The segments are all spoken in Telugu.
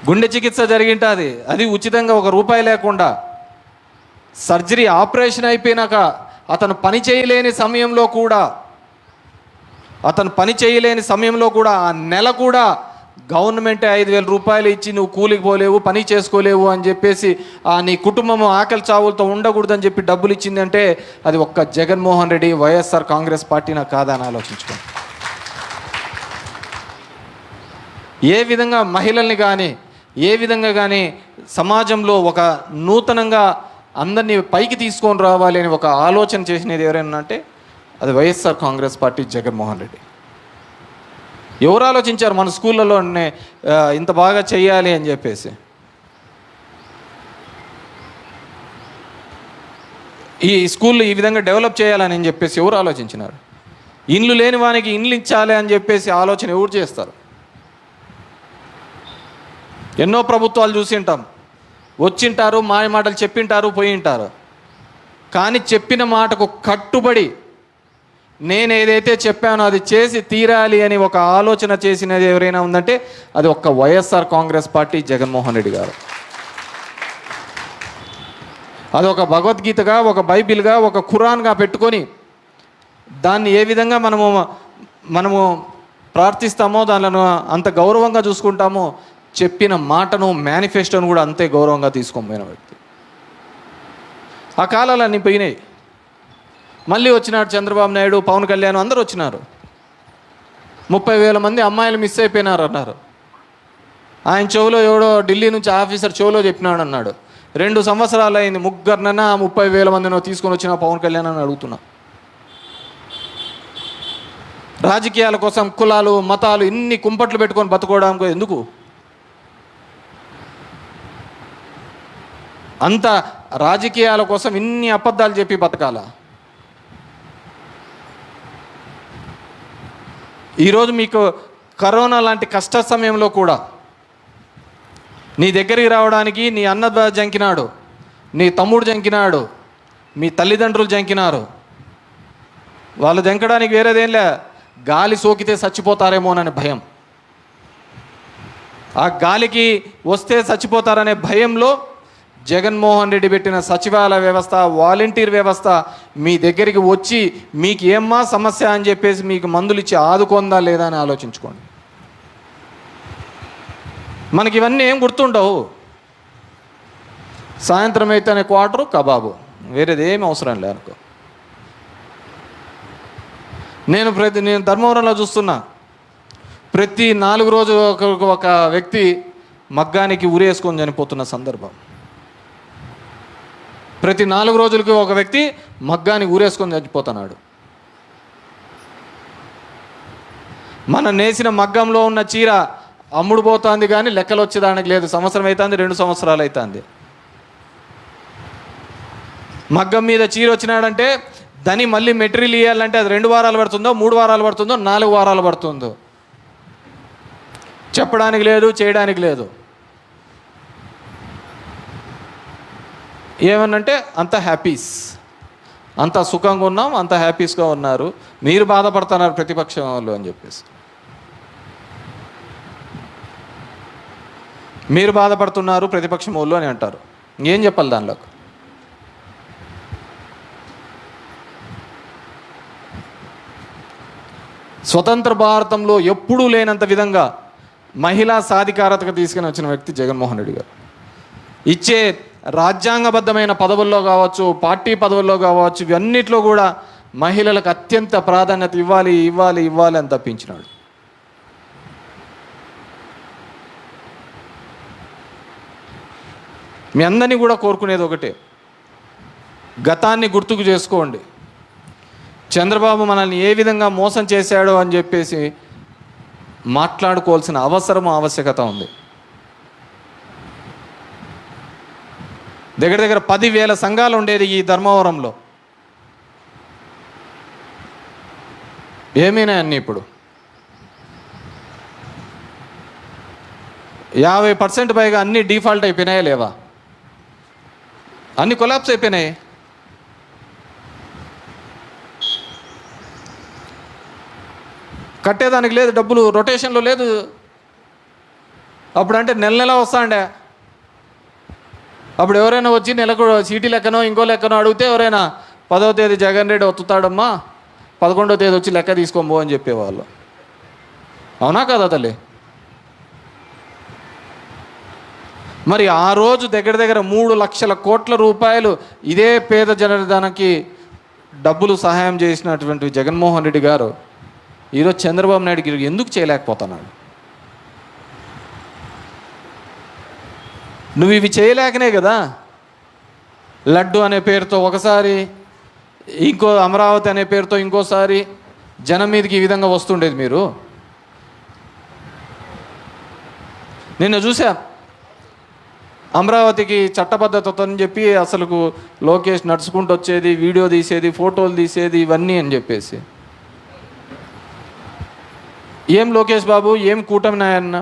గుండె చికిత్స జరిగింటుంది, అది ఉచితంగా ₹1 లేకుండా. సర్జరీ ఆపరేషన్ అయిపోయినాక అతను పని చేయలేని సమయంలో కూడా ఆ నెల కూడా గవర్నమెంట్ ₹5,000 ఇచ్చి నువ్వు కూలికి పోలేవు, పని చేసుకోలేవు అని చెప్పేసి నీ కుటుంబం ఆకలి చావులతో ఉండకూడదని చెప్పి డబ్బులు ఇచ్చిందంటే అది ఒక్క జగన్మోహన్ రెడ్డి వైఎస్ఆర్ కాంగ్రెస్ పార్టీనా కాదా అని ఆలోచించుకోండి. ఏ విధంగా మహిళల్ని కానీ ఏ విధంగా కానీ సమాజంలో ఒక నూతనంగా అందరినీ పైకి తీసుకొని రావాలి అని ఒక ఆలోచన చేసినది ఎవరైనా అంటే అది వైఎస్ఆర్ కాంగ్రెస్ పార్టీ, జగన్మోహన్ రెడ్డి. ఎవరు ఆలోచించారు మన స్కూళ్ళలోనే ఇంత బాగా చేయాలి అని చెప్పేసి? ఈ స్కూళ్ళు ఈ విధంగా డెవలప్ చేయాలని చెప్పేసి ఎవరు ఆలోచించినారు? ఇండ్లు లేని వానికి ఇండ్లు ఇచ్చాలి అని చెప్పేసి ఆలోచన ఎవరు చేస్తారు? ఎన్నో ప్రభుత్వాలు చూసింటాం, వచ్చింటారు, మాయ మాటలు చెప్పింటారు, పోయింటారు. కానీ చెప్పిన మాటకు కట్టుబడి నేను ఏదైతే చెప్పానో అది చేసి తీరాలి అని ఒక ఆలోచన చేసినది ఎవరైనా ఉందంటే అది ఒక్క వైఎస్ఆర్ కాంగ్రెస్ పార్టీ, జగన్మోహన్ రెడ్డి గారు. అది ఒక భగవద్గీతగా, ఒక బైబిల్గా, ఒక ఖురాన్గా పెట్టుకొని దాన్ని ఏ విధంగా మనము ప్రార్థిస్తామో దానిలో అంత గౌరవంగా చూసుకుంటామో చెప్పిన మాటను, మేనిఫెస్టోను కూడా అంతే గౌరవంగా తీసుకొని పోయిన వ్యక్తి. ఆ కాలాలన్నీ పోయినాయి. మళ్ళీ వచ్చినాడు చంద్రబాబు నాయుడు, పవన్ కళ్యాణ్, అందరూ వచ్చినారు. 30,000 మంది అమ్మాయిలు మిస్ అయిపోయినారు అన్నారు. ఆయన చెవులో ఎవడో ఢిల్లీ నుంచి ఆఫీసర్ చెవులో చెప్పినాడు అన్నాడు. 2 సంవత్సరాలు అయింది, ముగ్గురినన్నా 30,000 మందినో తీసుకొని వచ్చిన పవన్ కళ్యాణ్ అని అడుగుతున్నా. రాజకీయాల కోసం కులాలు, మతాలు ఇన్ని కుంపట్లు పెట్టుకొని బతుకోవడానికి ఎందుకు? అంత రాజకీయాల కోసం ఇన్ని అబద్ధాలు చెప్పి బతకాల? ఈరోజు మీకు కరోనా లాంటి కష్ట సమయంలో కూడా నీ దగ్గరికి రావడానికి నీ అన్న జంకినాడు, నీ తమ్ముడు జంకినాడు, మీ తల్లిదండ్రులు జంకినారు. వాళ్ళు జంకడానికి వేరేదేం లే, గాలి సోకితే చచ్చిపోతారేమోనని భయం. ఆ గాలికి వస్తే చచ్చిపోతారనే భయంలో జగన్మోహన్ రెడ్డి పెట్టిన సచివాలయ వ్యవస్థ, వాలంటీర్ వ్యవస్థ మీ దగ్గరికి వచ్చి మీకు ఏమ్మా సమస్య అని చెప్పేసి మీకు మందులు ఇచ్చి ఆదుకుందా లేదా అని ఆలోచించుకోండి. మనకి ఇవన్నీ ఏం గుర్తుండవు. సాయంత్రం అయితేనే క్వార్టరు, కబాబు, వేరేది ఏమి అవసరం లే అనుకో. నేను ధర్మవరంలో చూస్తున్నా, ప్రతి 4 రోజులు ఒక వ్యక్తి మగ్గానికి ఉరేసుకొని చనిపోతున్న సందర్భం. ప్రతి 4 రోజులకి ఒక వ్యక్తి మగ్గానికి ఊరేసుకొని చచ్చిపోతున్నాడు. మన నేసిన మగ్గంలో ఉన్న చీర అమ్ముడు పోతుంది కానీ లెక్కలు వచ్చేదానికి లేదు. సంవత్సరం అవుతుంది, 2 సంవత్సరాలు అవుతుంది. మగ్గం మీద చీర వచ్చినాడంటే దాన్ని మళ్ళీ మెటీరియల్ ఇవ్వాలంటే అది 2 వారాలు పడుతుందో, 3 వారాలు పడుతుందో, 4 వారాలు పడుతుందో చెప్పడానికి లేదు, చేయడానికి లేదు. ఏమనంటే అంత హ్యాపీస్, అంత సుఖంగా ఉన్నాం, అంత హ్యాపీస్గా ఉన్నారు, మీరు బాధపడుతున్నారు ప్రతిపక్షం వాళ్ళు అని చెప్పేసి. మీరు బాధపడుతున్నారు ప్రతిపక్షం వాళ్ళు అని అంటారు. ఏం చెప్పాలి దానిలోకి? స్వతంత్ర భారతంలో ఎప్పుడూ లేనంత విధంగా మహిళా సాధికారతకు తీసుకుని వచ్చిన వ్యక్తి జగన్మోహన్ రెడ్డి గారు. ఇచ్చే రాజ్యాంగబద్ధమైన పదవుల్లో కావచ్చు, పార్టీ పదవుల్లో కావచ్చు, ఇవన్నిట్లో కూడా మహిళలకు అత్యంత ప్రాధాన్యత ఇవ్వాలి ఇవ్వాలి ఇవ్వాలి అని తప్పించినాడు. మీ అందరినీ కూడా కోరుకునేది ఒకటే, గతాన్ని గుర్తుకు చేసుకోండి. చంద్రబాబు మనల్ని ఏ విధంగా మోసం చేశాడో అని చెప్పేసి మాట్లాడుకోవాల్సిన అవసరం, ఆవశ్యకత ఉంది. దగ్గర 10,000 సంఘాలు ఉండేది ఈ ధర్మవరంలో. ఏమైనాయి అన్నీ? ఇప్పుడు 50% పైగా అన్నీ డిఫాల్ట్ అయిపోయినాయా లేవా? అన్నీ కొలాప్స్ అయిపోయినాయి. కట్టేదానికి లేదు, డబ్బులు రొటేషన్లో లేదు. అప్పుడు అంటే నెల నెల వస్తాండే. అప్పుడు ఎవరైనా వచ్చి నెలకు సీటీ లెక్కనో ఇంకో లెక్కనో అడిగితే ఎవరైనా 10వ తేదీ జగన్ రెడ్డి వత్తుతాడమ్మా, 11వ తేదీ వచ్చి లెక్క తీసుకోబో అని చెప్పేవాళ్ళు. అవునా కదా తల్లి? మరి ఆ రోజు దగ్గర దగ్గర 3 లక్షల కోట్ల రూపాయలు ఇదే పేద జనధనానికి డబ్బులు సహాయం చేసినటువంటి జగన్మోహన్ రెడ్డి గారు ఈరోజు చంద్రబాబు నాయుడు గారు ఎందుకు చేయలేకపోతున్నాడు? నువ్వు ఇవి చేయలేకనే కదా లడ్డు అనే పేరుతో ఒకసారి, ఇంకో అమరావతి అనే పేరుతో ఇంకోసారి జనం మీదకి ఈ విధంగా వస్తుండేది. మీరు నిన్న చూసా, అమరావతికి చట్టబద్ధత అని చెప్పి అసలుకు లోకేష్ నడుచుకుంటూ వచ్చేది, వీడియో తీసేది, ఫోటోలు తీసేది, ఇవన్నీ అని చెప్పేసి. ఏం లోకేష్ బాబు, ఏం కూటమి నాయన్న,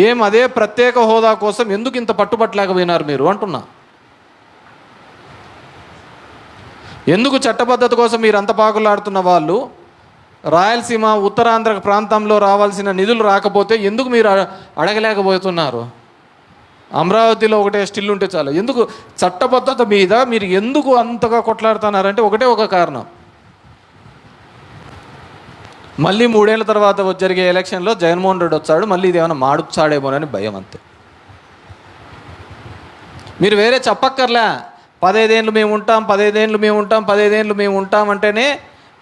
ఏం అదే ప్రత్యేక హోదా కోసం ఎందుకు ఇంత పట్టుబట్టలేకపోయినారు మీరు అంటున్నా? ఎందుకు చట్టబద్ధత కోసం మీరు అంత పాకులాడుతున్న వాళ్ళు రాయలసీమ ఉత్తరాంధ్ర ప్రాంతంలో రావాల్సిన నిధులు రాకపోతే ఎందుకు మీరు అడగలేకపోతున్నారు? అమరావతిలో ఒకటే స్టిల్ ఉంటే చాలు. ఎందుకు చట్టబద్ధత మీద మీరు ఎందుకు అంతగా కొట్లాడుతున్నారంటే ఒకటే ఒక కారణం, మళ్ళీ 3 ఏళ్ళ తర్వాత జరిగే ఎలక్షన్లో జగన్మోహన్ రెడ్డి వచ్చాడు, మళ్ళీ ఇది ఏమైనా మాడుచాడేమోనని భయం, అంతే. మీరు వేరే చెప్పక్కర్లే. 15 ఏళ్ళు మేము ఉంటాం, 15 ఏళ్ళు మేము ఉంటాం, 15 ఏళ్ళు మేము ఉంటాం అంటేనే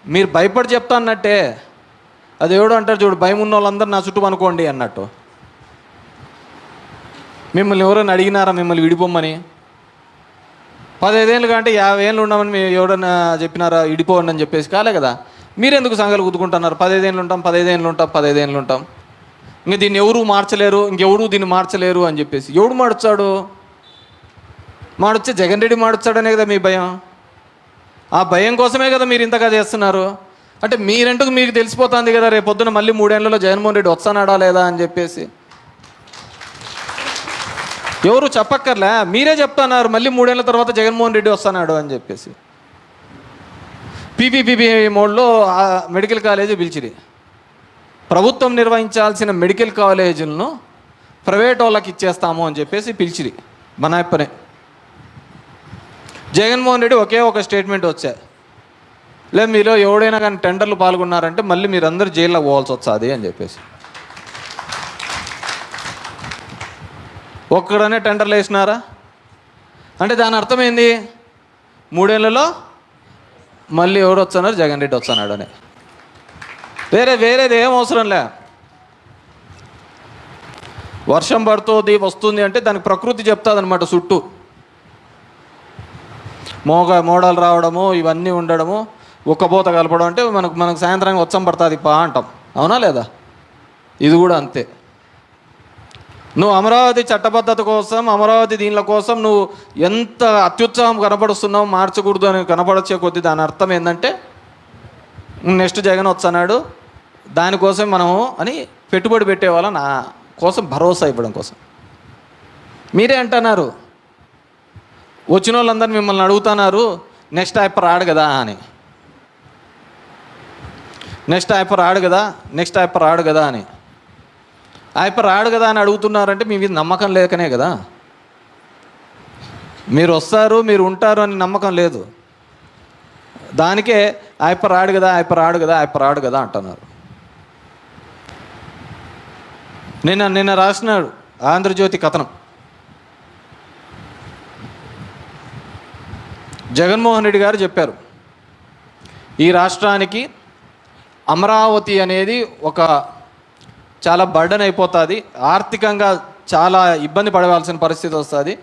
మీరు భయపడి చెప్తా అన్నట్టే. అది ఎవడో అంటారు చూడు, భయం ఉన్న వాళ్ళందరూ నా చుట్టూ అనుకోండి అన్నట్టు. మిమ్మల్ని ఎవరైనా అడిగినారా మిమ్మల్ని విడిపోమ్మని? 15 ఏళ్ళు కంటే 50 ఏళ్ళు ఉండమని ఎవడన్నా చెప్పినారా విడిపోండి అని చెప్పేసి? కాలే కదా. మీరెందుకు సంఘాలు కుదుకుంటున్నారు? 15 ఏళ్ళు ఉంటాం, 15 ఏళ్ళు ఉంటాం, 15 ఏళ్ళు ఉంటాం, ఇంకా దీన్ని ఎవరు మార్చలేరు, ఇంకెవరు దీన్ని మార్చలేరు అని చెప్పేసి. ఎవడు మాడుచాడు? మాడొచ్చే జగన్ రెడ్డి మాడొచ్చాడనే కదా మీ భయం. ఆ భయం కోసమే కదా మీరు ఇంతగా చేస్తున్నారు. అంటే మీరంటూ మీకు తెలిసిపోతుంది కదా రేపు పొద్దున మళ్ళీ 3 ఏళ్లలో జగన్మోహన్ రెడ్డి వస్తానాడా లేదా అని చెప్పేసి. ఎవరు చెప్పక్కర్లే, మీరే చెప్తున్నారు మళ్ళీ 3 ఏళ్ళ తర్వాత జగన్మోహన్ రెడ్డి వస్తున్నాడు అని చెప్పేసి. పీపీపీ మోడ్లో మెడికల్ కాలేజీ పిలిచిరి. ప్రభుత్వం నిర్వహించాల్సిన మెడికల్ కాలేజీలను ప్రైవేట్ వాళ్ళకి ఇచ్చేస్తాము అని చెప్పేసి పిలిచిరి బనాయప్పనే. జగన్మోహన్ రెడ్డి ఒకే ఒక స్టేట్మెంట్ వచ్చా, లేదు మీలో ఎవడైనా కానీ టెండర్లు పాల్గొన్నారంటే మళ్ళీ మీరందరూ జైల్లో పోవాల్సి వస్తుంది అని చెప్పేసి. ఒక్కడనే టెండర్లు వేసినారా అంటే దాని అర్థమైంది 3 ఏళ్లలో మళ్ళీ ఎవరు వస్తున్నారు, జగన్ రెడ్డి వస్తున్నాడు అని. వేరేది ఏం అవసరం లే. వర్షం పడుతుంది వస్తుంది అంటే దానికి ప్రకృతి చెప్తుంది అనమాట. చుట్టూ మోడాలు రావడము, ఇవన్నీ ఉండడము, ఉక్కబోత కలపడం అంటే మనకు సాయంత్రానికి వచ్చం పడుతుంది పా అంటాం. అవునా లేదా? ఇది కూడా అంతే. నువ్వు అమరావతి చట్టబద్ధత కోసం, అమరావతి దీనిల కోసం నువ్వు ఎంత అత్యుత్సాహం కనపడుస్తున్నావు, మార్చకూడదు అని కనపడచ్చే కొద్దీ దాని అర్థం ఏంటంటే నెక్స్ట్ జగన్ వస్తున్నాడు దానికోసం మనము అని పెట్టుబడి పెట్టేవాళ్ళ నా కోసం భరోసా ఇవ్వడం కోసం. మీరే అంటున్నారు, వచ్చిన వాళ్ళందరూ మిమ్మల్ని అడుగుతున్నారు నెక్స్ట్ ఆయప్ప రాడు కదా అని, నెక్స్ట్ ఆయప్ప రాడు కదా అని. ఆయప్ప రాడు కదా అని అడుగుతున్నారంటే మీ మీద నమ్మకం లేకనే కదా. మీరు వస్తారు, మీరు ఉంటారు అని నమ్మకం లేదు. దానికే ఆయప్ప రాడు కదా అంటున్నారు. నిన్న రాసినాడు ఆంధ్రజ్యోతి కథనం. జగన్మోహన్ రెడ్డి గారు చెప్పారు, ఈ రాష్ట్రానికి అమరావతి అనేది ఒక చాలా బర్డన్ అయిపోతుంది, ఆర్థికంగా చాలా ఇబ్బంది పడవలసిన పరిస్థితి వస్తుంది.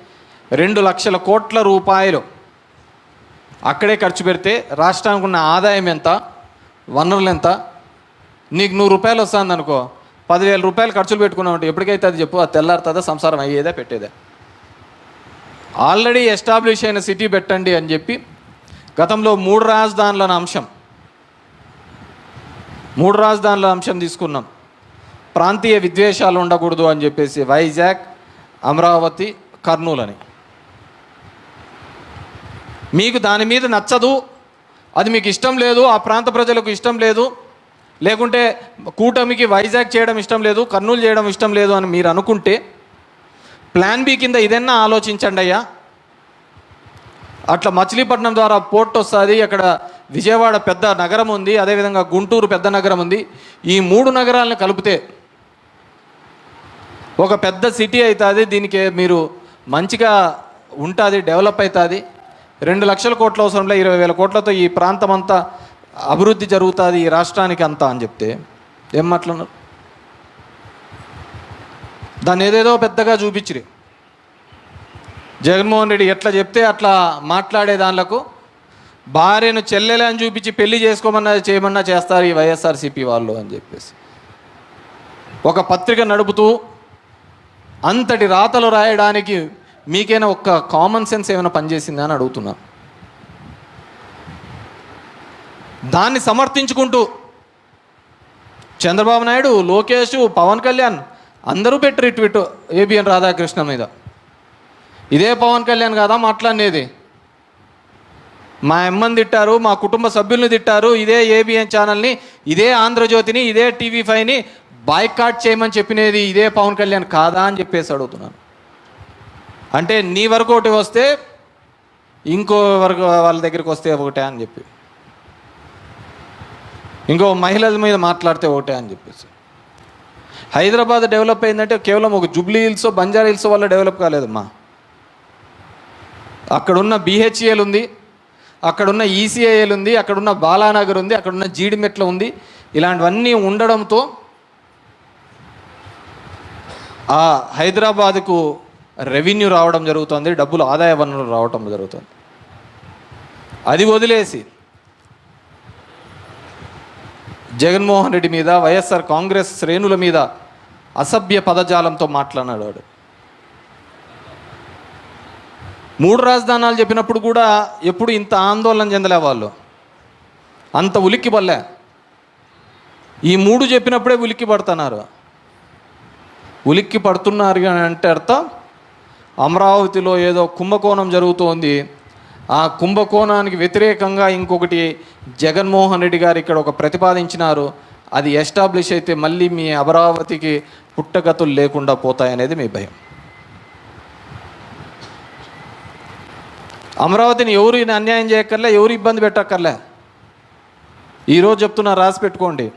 2 లక్షల కోట్ల రూపాయలు అక్కడే ఖర్చు పెడితే రాష్ట్రానికి ఉన్న ఆదాయం ఎంత, వనరులు ఎంత? నీకు 100 రూపాయలు వస్తుంది అనుకో, 10,000 రూపాయలు ఖర్చులు పెట్టుకున్నావు అంటే ఎప్పటికైతే అది చెప్పు, అది తెల్లారుతుందా? సంసారం అయ్యేదా పెట్టేదా? ఆల్రెడీ ఎస్టాబ్లిష్ అయిన సిటీ పెట్టండి అని చెప్పి గతంలో 3 రాజధానుల అంశం తీసుకున్నాం. ప్రాంతీయ విద్వేషాలు ఉండకూడదు అని చెప్పేసి వైజాగ్, అమరావతి, కర్నూలు అని. మీకు దాని మీద నచ్చదు, అది మీకు ఇష్టం లేదు, ఆ ప్రాంత ప్రజలకు ఇష్టం లేదు, లేకుంటే కూటమికి వైజాగ్ చేయడం ఇష్టం లేదు, కర్నూలు చేయడం ఇష్టం లేదు అని మీరు అనుకుంటే ప్లాన్ బి కింద ఇదన్నా ఆలోచించండి అయ్యా. అట్లా మచిలీపట్నం ద్వారా పోర్ట్ వస్తుంది, అక్కడ విజయవాడ పెద్ద నగరం ఉంది, అదేవిధంగా గుంటూరు పెద్ద నగరం ఉంది. ఈ 3 నగరాలను కలిపితే ఒక పెద్ద సిటీ అవుతుంది. దీనికి మీరు మంచిగా ఉంటుంది, డెవలప్ అవుతుంది. 2 లక్షల కోట్ల అవసరంలో 20,000 కోట్లతో ఈ ప్రాంతం అంతా అభివృద్ధి జరుగుతుంది ఈ రాష్ట్రానికి అంతా అని చెప్తే ఏం మాట్లాడినారు? దాన్ని ఏదేదో పెద్దగా చూపించిరి. జగన్మోహన్ రెడ్డి ఎట్లా చెప్తే అట్లా మాట్లాడే దానిలకు భార్యను చెల్లెలే అని చూపించి పెళ్లి చేసుకోమన్నా చేయమన్నా చేస్తారు ఈ వైఎస్ఆర్సీపీ వాళ్ళు అని చెప్పేసి ఒక పత్రిక నడుపుతూ అంతటి రాతలు రాయడానికి మీకైనా ఒక్క కామన్ సెన్స్ ఏమైనా పనిచేసిందా అని అడుగుతున్నా. దాన్ని సమర్థించుకుంటూ చంద్రబాబు నాయుడు, లోకేష్, పవన్ కళ్యాణ్ అందరూ పెట్టరు ట్వీట్ ఏబిఎన్ రాధాకృష్ణ మీద. ఇదే పవన్ కళ్యాణ్ కాదా మాట్లాడినేది? మా అమ్మని తిట్టారు, మా కుటుంబ సభ్యుల్ని తిట్టారు, ఇదే ఏబిఎన్ ఛానల్ని, ఇదే ఆంధ్రజ్యోతిని, ఇదే టీవీ5ని బాయ్కాట్ చేయమని చెప్పినది ఇదే పవన్ కళ్యాణ్ కాదా అని చెప్పేసి అడుగుతున్నాను. అంటే నీ వరకు ఒకటి వస్తే ఇంకో వరకు వాళ్ళ దగ్గరికి వస్తే ఒకటే అని చెప్పి, ఇంకో మహిళల మీద మాట్లాడితే ఒకటే అని చెప్పేసి. హైదరాబాద్ డెవలప్ అయిందంటే కేవలం ఒక జూబ్లీ హిల్స్, బంజారా హిల్స్ వల్ల డెవలప్ కాలేదమ్మా. అక్కడున్న బిహెచ్ఏల్ ఉంది, అక్కడున్న ఈసీఐఎల్ ఉంది, అక్కడున్న బాలానగర్ ఉంది, అక్కడున్న జీడిమెట్ల ఉంది. ఇలాంటివన్నీ ఉండడంతో ఆ హైదరాబాద్కు రెవెన్యూ రావడం జరుగుతుంది, డబ్బులు ఆదాయ వనరులు రావటం జరుగుతుంది. అది వదిలేసి జగన్మోహన్ రెడ్డి మీద, వైఎస్ఆర్ కాంగ్రెస్ శ్రేణుల మీద అసభ్య పదజాలంతో మాట్లాడినాడు. 3 రాజధానాలు చెప్పినప్పుడు కూడా ఎప్పుడు ఇంత ఆందోళన చెందలే వాళ్ళు, అంత ఉలిక్కి పడలే. ఈ 3 చెప్పినప్పుడే ఉలిక్కి పడుతున్నారు. ఉలిక్కి పడుతున్నారు అని అంటే అర్థం అమరావతిలో ఏదో కుంభకోణం జరుగుతోంది. ఆ కుంభకోణానికి వ్యతిరేకంగా ఇంకొకటి జగన్మోహన్ రెడ్డి గారు ఇక్కడ ఒక ప్రతిపాదించినారు. అది ఎస్టాబ్లిష్ అయితే మళ్ళీ మీ అమరావతికి పుట్టగతులు లేకుండా పోతాయనేది మీ భయం. అమరావతిని ఎవరు అన్యాయం చేయక్కర్లే, ఎవరు ఇబ్బంది పెట్టక్కర్లే. ఈరోజు చెప్తున్నా, రాసి పెట్టుకోండి.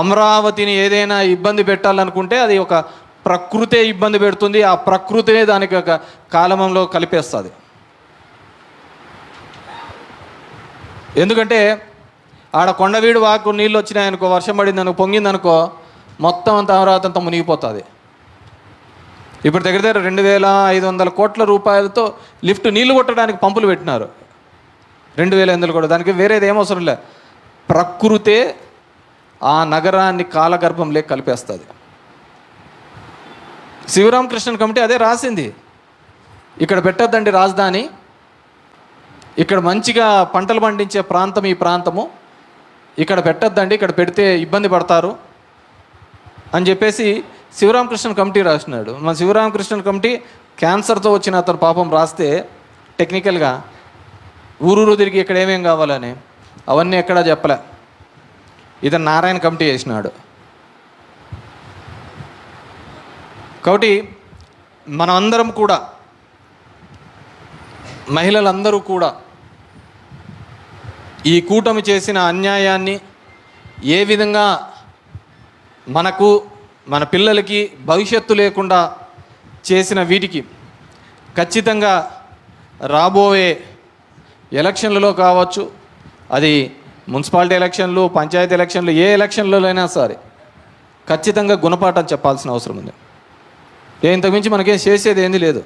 అమరావతిని ఏదైనా ఇబ్బంది పెట్టాలనుకుంటే అది ఒక ప్రకృతే ఇబ్బంది పెడుతుంది. ఆ ప్రకృతినే దానికి ఒక కాలమంలో కలిపేస్తుంది. ఎందుకంటే ఆడ కొండవీడు వాకు నీళ్ళు వచ్చినాయనుకో, వర్షం పడిందనుకో, పొంగిందనుకో, మొత్తం అంత అమరావతి అంతా మునిగిపోతుంది. ఇప్పుడు దగ్గర 2,500 కోట్ల రూపాయలతో లిఫ్ట్ నీళ్లు కొట్టడానికి పంపులు పెట్టినారు. 2,500 కోట్లు, దానికి వేరేది ఏమవసరం లే. ప్రకృతే ఆ నగరాన్ని కాలగర్భంలోకి కలిపేస్తుంది. శివరామకృష్ణన్ కమిటీ అదే రాసింది, ఇక్కడ పెట్టద్దండి రాజధాని, ఇక్కడ మంచిగా పంటలు పండించే ప్రాంతం ఈ ప్రాంతము, ఇక్కడ పెట్టద్దండి, ఇక్కడ పెడితే ఇబ్బంది పడతారు అని చెప్పేసి శివరామకృష్ణన్ కమిటీ రాసినాడు. మన శివరామకృష్ణన్ కమిటీ క్యాన్సర్తో వచ్చిన అతను పాపం రాస్తే టెక్నికల్గా ఊరూరు తిరిగి ఇక్కడ ఏమేం కావాలని అవన్నీ ఎక్కడా చెప్పలే. ఇతను నారాయణ కమిటీ చేసినాడు. కాబట్టి మనమందరం కూడా, మహిళలందరూ కూడా ఈ కూటమి చేసిన అన్యాయాన్ని, ఏ విధంగా మనకు, మన పిల్లలకి భవిష్యత్తు లేకుండా చేసిన వీటికి ఖచ్చితంగా రాబోయే ఎలక్షన్లలో కావచ్చు, అది మున్సిపాలిటీ ఎలక్షన్లు, పంచాయతీ ఎలక్షన్లు, ఏ ఎలక్షన్లలో అయినా సరే ఖచ్చితంగా గుణపాఠం చెప్పాల్సిన అవసరం ఉంది. ఇంతకుమించి మనకేం చేసేది ఏంది లేదు.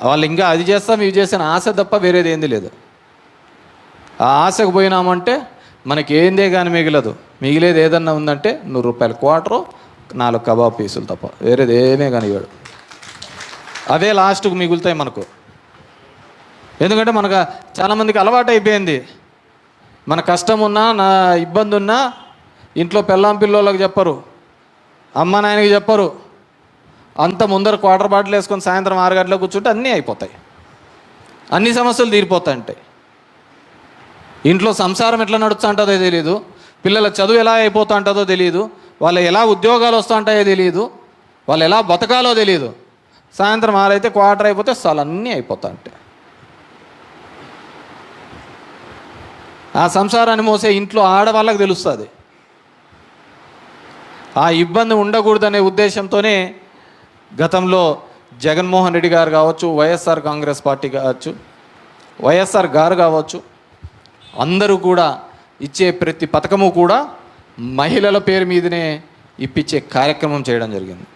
వాళ్ళు ఇంకా అది చేస్తాం ఇవి చేసిన ఆశ తప్ప వేరేది ఏంది లేదు. ఆ ఆశకు పోయినామంటే మనకి ఏందే కానీ మిగలదు. మిగిలేది ఏదన్నా ఉందంటే 100 రూపాయల క్వార్టరు, 4 కబాబ్ పీసులు తప్ప వేరేది ఏమే కానీ ఇవ్వడు. అవే లాస్ట్కు మిగులుతాయి మనకు. ఎందుకంటే మనకు చాలామందికి అలవాటు అయిపోయింది. మన కష్టం ఉన్నా, నా ఇబ్బంది ఉన్నా ఇంట్లో పెళ్ళాం పిల్లోళ్ళకి చెప్పరు, అమ్మ నాయనకి చెప్పరు. అంత ముందర క్వార్టర్ బాటిల్ వేసుకొని సాయంత్రం 6 గంటలకు కూర్చుంటే అన్నీ అయిపోతాయి, అన్ని సమస్యలు తీరిపోతాయి. ఇంట్లో సంసారం ఎట్లా నడుస్తూ ఉంటుందో తెలియదు, పిల్లల చదువు ఎలా అయిపోతూ ఉంటుందో తెలియదు, వాళ్ళు ఎలా ఉద్యోగాలు వస్తూ ఉంటాయో తెలియదు, వాళ్ళు ఎలా బతకాలో తెలియదు. సాయంత్రం 6 అయితే క్వార్టర్ అయిపోతే అసలు అన్నీ అయిపోతా ఉంటాయి. ఆ సంసారాన్ని మోసే ఇంట్లో ఆడవాళ్ళకి తెలుస్తుంది. ఆ ఇబ్బంది ఉండకూడదనే ఉద్దేశంతోనే గతంలో జగన్మోహన్ రెడ్డి గారు కావచ్చు, వైఎస్ఆర్ కాంగ్రెస్ పార్టీ కావచ్చు, వైఎస్ఆర్ గారు కావచ్చు, అందరూ కూడా ఇచ్చే ప్రతి పథకము కూడా మహిళల పేరు మీదనే ఇప్పించే కార్యక్రమం చేయడం జరిగింది.